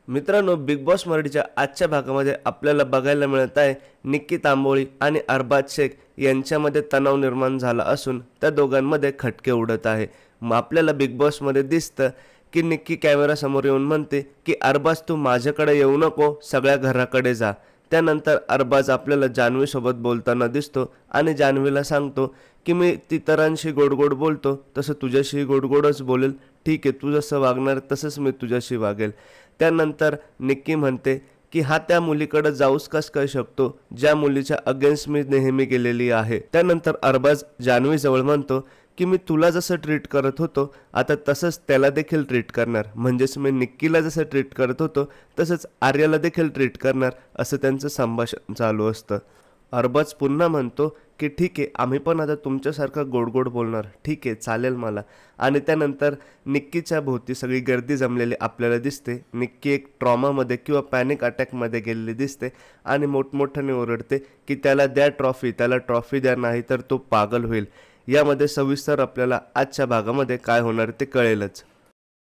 मित्रांनो, big boss मराठीच्या आजच्या भागामध्ये आपल्याला बघायला मिळत आहे निक्की तांबोळी आणि अरबाज शेख यांच्यामध्ये तणाव निर्माण झाला असून त्या दोघांमध्ये खटके उडत आहे। मग आपल्याला बिग बॉसमध्ये दिसतं की निक्की कॅमेरासमोर येऊन म्हणते की अरबाज तू माझ्याकडे येऊ नको, सगळ्या घराकडे जा। त्यानंतर अरबाज आपल्याला जान्हवीसोबत बोलताना दिसतो आणि जान्हवीला सांगतो की मी इतरांशी गोड बोलतो तसं तुझ्याशी गोडच बोलेल, ठीक आहे, तू जसं वागणार तसंच मी तुझ्याशी वागेल। त्यानंतर निक्की म्हणते की हा त्या मुलीकडे जाऊच कस काय शकतो ज्या मुलीच्या अगेन्स्ट मी नेहमी गेलेली आहे। त्यानंतर अरबाज जान्हवीजवळ म्हणतो की मी तुला जसं ट्रीट करत होतो आता तसंच त्याला देखील ट्रीट करणार, म्हणजेच मी निक्कीला जसं ट्रीट करत होतो तसंच आर्याला देखील ट्रीट करणार, असं त्यांचं संभाषण चालू असतं। अरबाज पुन्हा म्हणतो की ठीक आहे, आम्ही पण आता तुमच्यासारखं गोड बोलणार, ठीक आहे, चालेल मला। आणि त्यानंतर निक्कीच्या भोवती सगळी गर्दी जमलेली आपल्याला दिसते। निक्की एक ट्रॉमामध्ये किंवा पॅनिक अटॅकमध्ये गेलेली दिसते आणि मोठमोठ्याने ओरडते की त्याला द्या ट्रॉफी, त्याला ट्रॉफी द्या, नाही तर तो पागल होईल। यामध्ये सविस्तर आपल्याला आजच्या भागामध्ये काय होणार ते कळेलच।